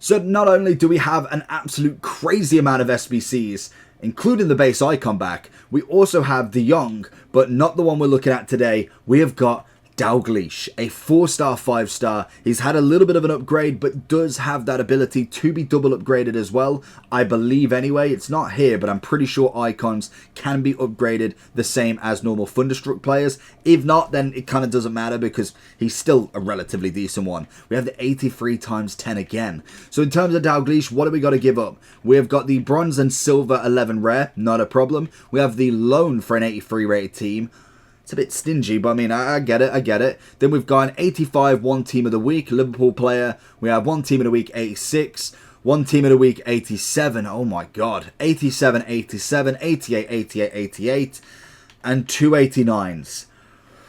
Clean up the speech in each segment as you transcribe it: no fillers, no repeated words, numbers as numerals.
So not only do we have an absolute crazy amount of SBCs, including the base icon back, we also have the young, but not the one we're looking at today. We have got Dalglish, a 4-star, 5-star. He's had a little bit of an upgrade, but does have that ability to be double upgraded as well. I believe anyway. It's not here, but I'm pretty sure icons can be upgraded the same as normal Thunderstruck players. If not, then it kind of doesn't matter because he's still a relatively decent one. We have the 83 times 10 again. So in terms of Dalglish, what do we got to give up? We have got the bronze and silver 11 rare, not a problem. We have the loan for an 83 rated team. It's a bit stingy, but I mean, I get it. Then we've got an 85 one team of the week, Liverpool player. We have one team of the week, 86. One team of the week, 87. Oh my god. 87, 87, 88, 88, 88. And 2 89s.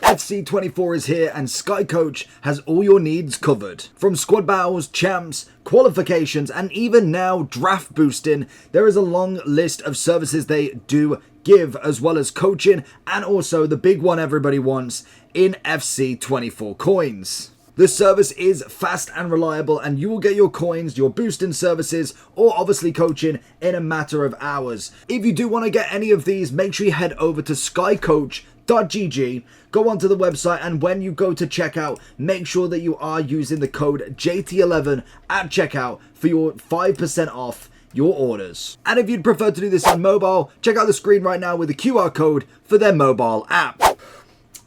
FC24 is here and Sky Coach has all your needs covered. From squad battles, champs, qualifications, and even now draft boosting, there is a long list of services they do give, as well as coaching and also the big one everybody wants in FC24 coins. This service is fast and reliable and you will get your coins, your boosting services, or obviously coaching in a matter of hours. If you do want to get any of these, make sure you head over to skycoach.gg, go onto the website, and when you go to checkout, make sure that you are using the code JT11 at checkout for your 5% off your orders. And if you'd prefer to do this on mobile, check out the screen right now with the QR code for their mobile app.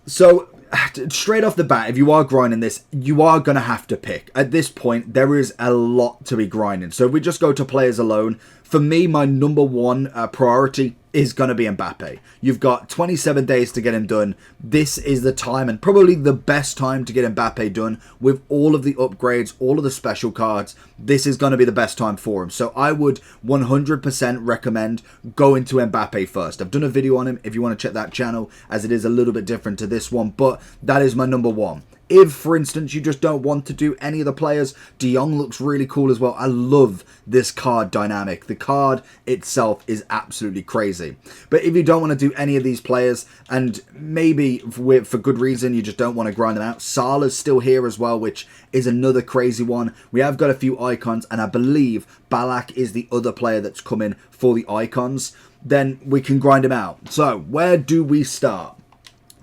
So straight off the bat, if you are grinding this, you are going to have to pick. At this point, there is a lot to be grinding. So if we just go to players alone, for me, my number one priority is going to be Mbappe. You've got 27 days to get him done. This is the time, and probably the best time to get Mbappe done with all of the upgrades, all of the special cards. This is going to be the best time for him. So I would 100% recommend going to Mbappe first. I've done a video on him if you want to check that channel, as it is a little bit different to this one, but that is my number one. If, for instance, you just don't want to do any of the players, De Jong looks really cool as well. I love this card dynamic. The card itself is absolutely crazy. But if you don't want to do any of these players, and maybe for good reason, you just don't want to grind them out, Salah's still here as well, which is another crazy one. We have got a few icons, and I believe Balak is the other player that's coming for the icons. Then we can grind him out. So where do we start?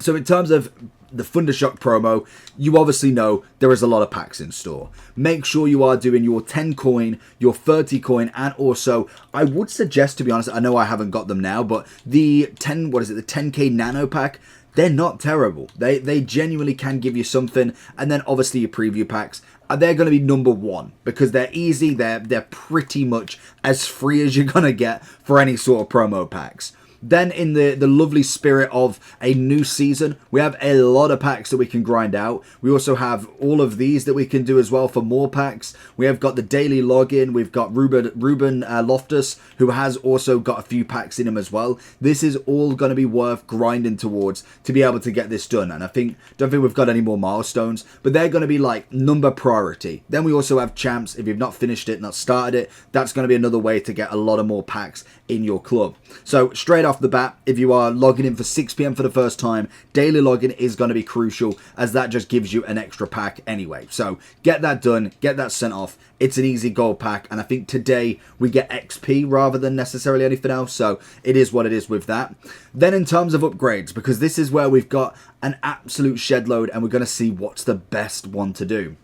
So in terms of the Thunderstruck promo, you obviously know there is a lot of packs in store. Make sure you are doing your 10 coin, your 30 coin, and also, I would suggest, to be honest, I know I haven't got them now, but the 10k nano pack, they're not terrible. They genuinely can give you something. And then obviously your preview packs, they're going to be number one because they're easy. They're pretty much as free as you're going to get for any sort of promo packs. Then in the lovely spirit of a new season, we have a lot of packs that we can grind out. We also have all of these that we can do as well for more packs. We have got the daily login. We've got Ruben Loftus, who has also got a few packs in him as well. This is all going to be worth grinding towards to be able to get this done. And don't think we've got any more milestones, but they're going to be like number priority. Then we also have champs. If you've not finished it, not started it, that's going to be another way to get a lot of more packs in your club. So straight off the bat, if you are logging in for 6 PM for the first time, daily login is going to be crucial, as that just gives you an extra pack anyway. So get that done, get that sent off. It's an easy gold pack, and I think today we get XP rather than necessarily anything else, so it is what it is with that. Then in terms of upgrades, because this is where we've got an absolute shed load, and we're going to see what's the best one to do.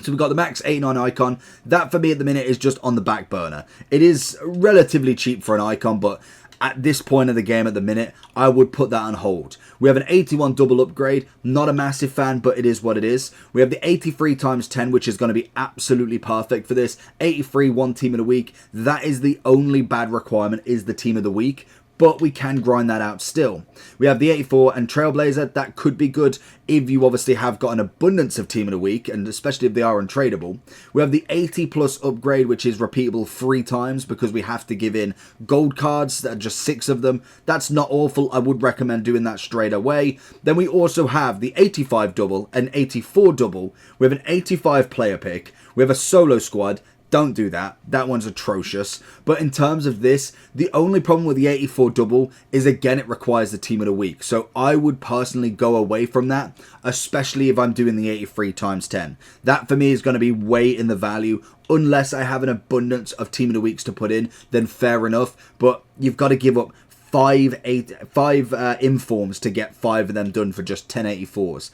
So we've got the max 89 icon. That for me at the minute is just on the back burner. It is relatively cheap for an icon, but at this point of the game at the minute, I would put that on hold. We have an 81 double upgrade. Not a massive fan, but it is what it is. We have the 83 times 10, which is going to be absolutely perfect for this. 83, one team of the week. That is the only bad requirement, is the team of the week. But we can grind that out still. We have the 84 and Trailblazer. That could be good if you obviously have got an abundance of team of the week, and especially if they are untradeable. We have the 80 plus upgrade, which is repeatable 3 times because we have to give in gold cards. That are just 6 of them. That's not awful. I would recommend doing that straight away. Then we also have the 85 double and 84 double. We have an 85 player pick. We have a solo squad. Don't do that. That one's atrocious. But in terms of this, the only problem with the 84 double is, again, it requires the team of the week. So I would personally go away from that, especially if I'm doing the 83 times 10. That for me is going to be way in the value. Unless I have an abundance of team of the weeks to put in, then fair enough. But you've got to give up five informs to get 5 of them done for just 10 84s.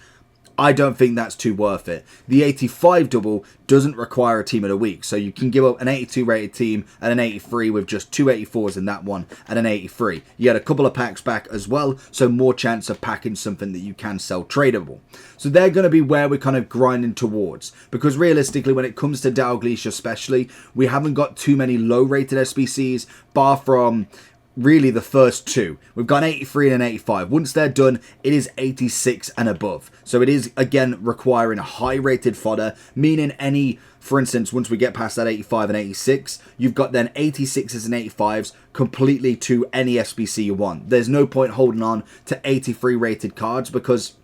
I don't think that's too worth it. The 85 double doesn't require a team of the week, so you can give up an 82 rated team and an 83 with just 2 84s in that one and an 83. You get a couple of packs back as well, so more chance of packing something that you can sell tradable. So they're going to be where we're kind of grinding towards, because realistically when it comes to Dalglish especially, we haven't got too many low rated SBCs, bar from really the first 2. We've got an 83 and an 85. Once they're done, it is 86 and above. So it is, again, requiring a high rated fodder, meaning any, for instance, once we get past that 85 and 86, you've got then 86s and 85s completely to any SBC you want. There's no point holding on to 83 rated cards because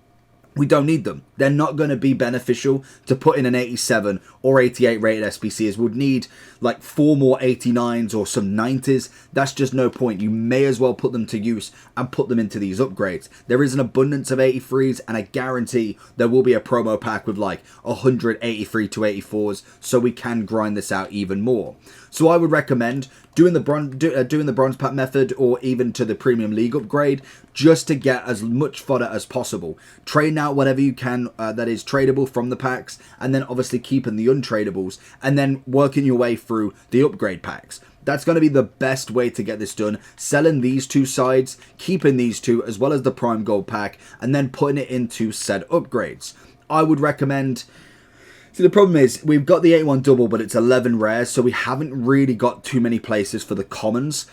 we don't need them. They're not going to be beneficial to put in an 87 or 88 rated SBCs. We'd need like 4 more 89s or some 90s. That's just no point. You may as well put them to use and put them into these upgrades. There is an abundance of 83s, and I guarantee there will be a promo pack with like 183 to 84s, so we can grind this out even more. So I would recommend doing the bronze pack method, or even to the premium league upgrade, just to get as much fodder as possible. Train out whatever you can that is tradable from the packs, and then obviously keeping the untradables, and then working your way through the upgrade packs. That's going to be the best way to get this done. Selling these 2 sides, keeping these 2 as well as the prime gold pack, and then putting it into said upgrades. I would recommend. See, the problem is, we've got the 81 double, but it's 11 rares, so we haven't really got too many places for the commons.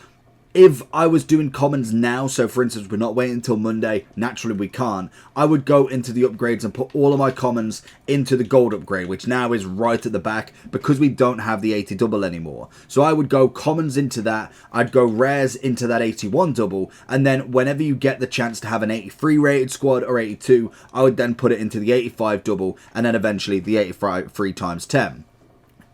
If I was doing commons now, so for instance, we're not waiting until Monday, naturally we can't, I would go into the upgrades and put all of my commons into the gold upgrade, which now is right at the back because we don't have the 80 double anymore. So I would go commons into that, I'd go rares into that 81 double, and then whenever you get the chance to have an 83 rated squad or 82, I would then put it into the 85 double, and then eventually the 83 times 10.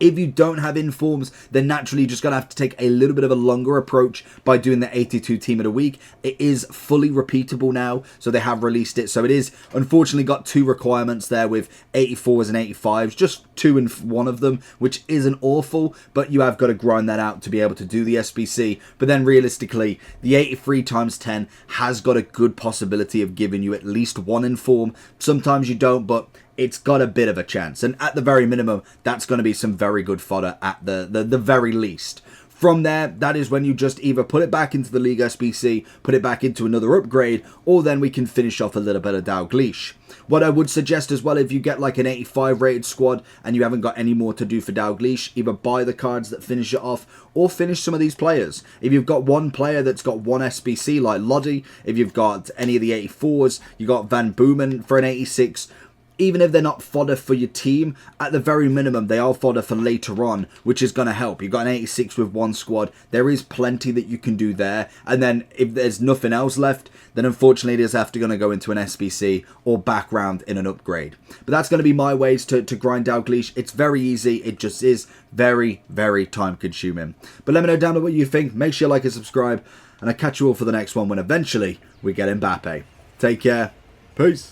If you don't have informs, then naturally you're just going to have to take a little bit of a longer approach by doing the 82 team of the week. It is fully repeatable now, so they have released it. So it is unfortunately got 2 requirements there with 84s and 85s, just 2 in one of them, which isn't awful, but you have got to grind that out to be able to do the SBC. But then realistically, the 83 times 10 has got a good possibility of giving you at least 1 inform. Sometimes you don't, but it's got a bit of a chance. And at the very minimum, that's going to be some very good fodder at the very least. From there, that is when you just either put it back into the League SBC, put it back into another upgrade, or then we can finish off a little bit of Dalglish. What I would suggest as well, if you get like an 85 rated squad and you haven't got any more to do for Dalglish, either buy the cards that finish it off or finish some of these players. If you've got one player that's got 1 SBC like Loddy, if you've got any of the 84s, you got Van Boomen for an 86, even if they're not fodder for your team, at the very minimum, they are fodder for later on, which is going to help. You've got an 86 with 1 squad. There is plenty that you can do there. And then if there's nothing else left, then unfortunately it is after going to go into an SBC or background in an upgrade. But that's going to be my ways to grind Dalglish. It's very easy. It just is very, very time consuming. But let me know down below what you think. Make sure you like and subscribe. And I'll catch you all for the next one when eventually we get Mbappe. Take care. Peace.